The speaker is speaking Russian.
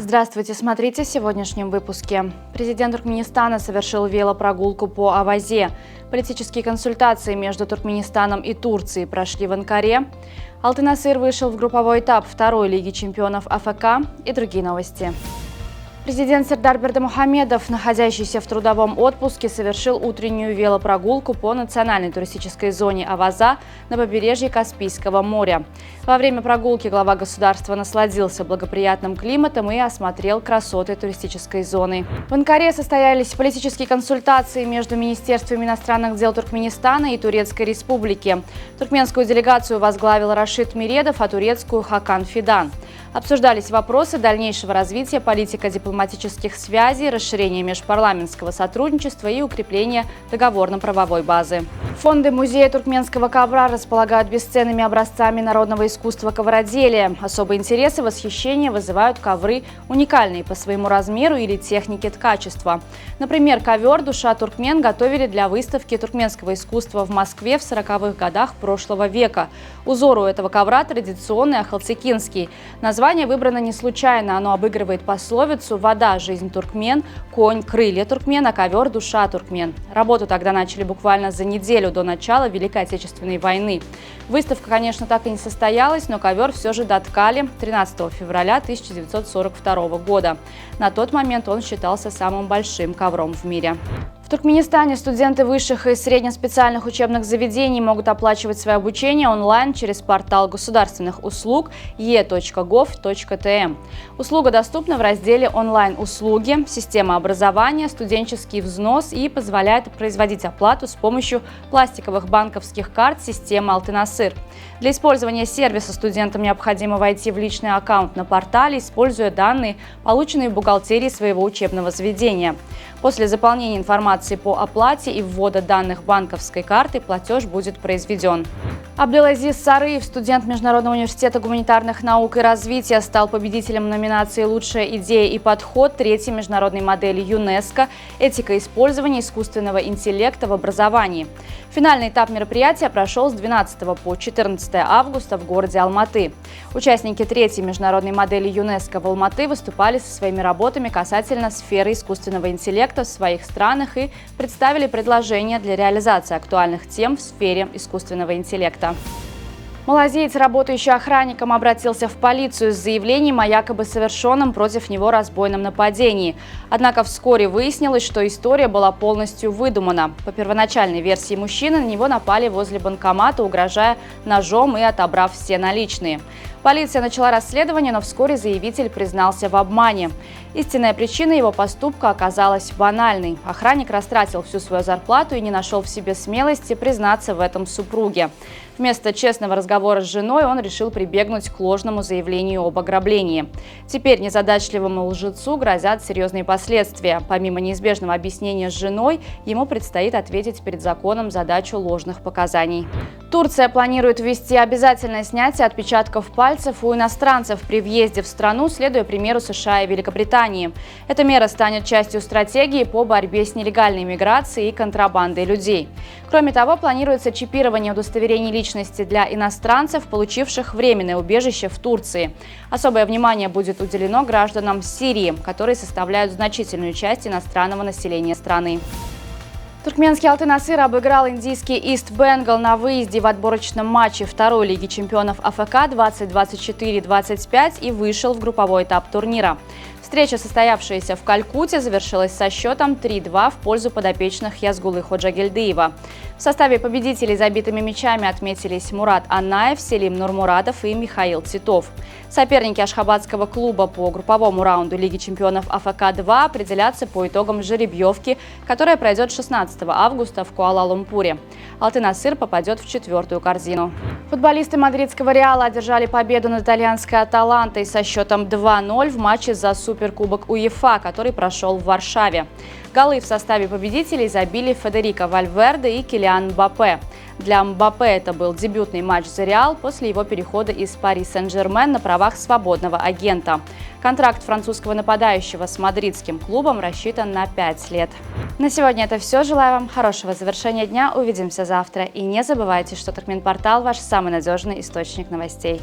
Здравствуйте, смотрите в сегодняшнем выпуске. Президент Туркменистана совершил велопрогулку по Авазе. Политические консультации между Туркменистаном и Турцией прошли в Анкаре. Алты-Насыр вышел в групповой этап второй Лиги чемпионов АФК и другие новости. Президент Сердар Бердымухамедов, находящийся в трудовом отпуске, совершил утреннюю велопрогулку по национальной туристической зоне Аваза на побережье Каспийского моря. Во время прогулки глава государства насладился благоприятным климатом и осмотрел красоты туристической зоны. В Анкаре состоялись политические консультации между Министерством иностранных дел Туркменистана и Турецкой Республики. Туркменскую делегацию возглавил Рашид Миредов, а турецкую – Хакан Фидан. Обсуждались вопросы дальнейшего развития политико-дипломатических связей, расширения межпарламентского сотрудничества и укрепления договорно-правовой базы. Фонды музея туркменского ковра располагают бесценными образцами народного искусства ковроделия. Особый интерес и восхищение вызывают ковры, уникальные по своему размеру или технике ткачества. Например, ковер «Душа туркмен» готовили для выставки туркменского искусства в Москве в 40-х годах прошлого века. Узор у этого ковра традиционный, ахалцикинский. Название выбрано не случайно, оно обыгрывает пословицу «Вода – жизнь туркмен», «Конь – крылья туркмен», а ковер – душа туркмен. Работу тогда начали буквально за неделю до начала Великой Отечественной войны. Выставка, конечно, так и не состоялась, но ковер все же доткали 13 февраля 1942 года. На тот момент он считался самым большим ковром в мире. В Туркменистане студенты высших и среднеспециальных учебных заведений могут оплачивать свое обучение онлайн через портал государственных услуг e.gov.tm. Услуга доступна в разделе «Онлайн-услуги», «Система образования», «Студенческий взнос» и позволяет производить оплату с помощью пластиковых банковских карт системы Алты-Насыр. Для использования сервиса студентам необходимо войти в личный аккаунт на портале, используя данные, полученные в бухгалтерии своего учебного заведения. После заполнения информации по оплате и ввода данных банковской карты платеж будет произведен. Абделазиз Сарыев, студент Международного университета гуманитарных наук и развития, стал победителем номинации «Лучшая идея и подход» третьей международной модели ЮНЕСКО «Этика использования искусственного интеллекта в образовании». Финальный этап мероприятия прошел с 12 по 14 августа в городе Алматы. Участники третьей международной модели ЮНЕСКО в Алматы выступали со своими работами касательно сферы искусственного интеллекта в своих странах и представили предложения для реализации актуальных тем в сфере искусственного интеллекта. Малазиец, работающий охранником, обратился в полицию с заявлением о якобы совершенном против него разбойном нападении. Однако вскоре выяснилось, что история была полностью выдумана. По первоначальной версии мужчины на него напали возле банкомата, угрожая ножом и отобрав все наличные. Полиция начала расследование, но вскоре заявитель признался в обмане. Истинная причина его поступка оказалась банальной. Охранник растратил всю свою зарплату и не нашел в себе смелости признаться в этом супруге. Вместо честного разговора с женой он решил прибегнуть к ложному заявлению об ограблении. Теперь незадачливому лжецу грозят серьезные последствия. Помимо неизбежного объяснения с женой, ему предстоит ответить перед законом за дачу ложных показаний. Турция планирует ввести обязательное снятие отпечатков пальцев у иностранцев при въезде в страну, следуя примеру США и Великобритании. Эта мера станет частью стратегии по борьбе с нелегальной миграцией и контрабандой людей. Кроме того, планируется чипирование удостоверений личности для иностранцев, получивших временное убежище в Турции. Особое внимание будет уделено гражданам Сирии, которые составляют значительную часть иностранного населения страны. Туркменский Алты-Насыр обыграл индийский Ист Бенгал на выезде в отборочном матче второй Лиги чемпионов АФК 2024-25 и вышел в групповой этап турнира. Встреча, состоявшаяся в Калькутте, завершилась со счетом 3-2 в пользу подопечных Язгулы Ходжагельдиева. В составе победителей забитыми мячами отметились Мурат Аннаев, Селим Нурмурадов и Михаил Титов. Соперники ашхабадского клуба по групповому раунду Лиги чемпионов АФК-2 определятся по итогам жеребьевки, которая пройдет 16 августа в Куала-Лумпуре. Алты-Насыр попадет в четвертую корзину. Футболисты мадридского Реала одержали победу над итальянской Аталантой со счетом 2-0 в матче за Суперкубок УЕФА, который прошел в Варшаве. Голы в составе победителей забили Федерико Вальверде и Килиан Мбаппе. Для Мбаппе это был дебютный матч за Реал после его перехода из Пари Сен-Жермен на правах свободного агента. Контракт французского нападающего с мадридским клубом рассчитан на 5 лет. На сегодня это все. Желаю вам хорошего завершения дня. Увидимся завтра. И не забывайте, что Туркменпортал – ваш самый надежный источник новостей.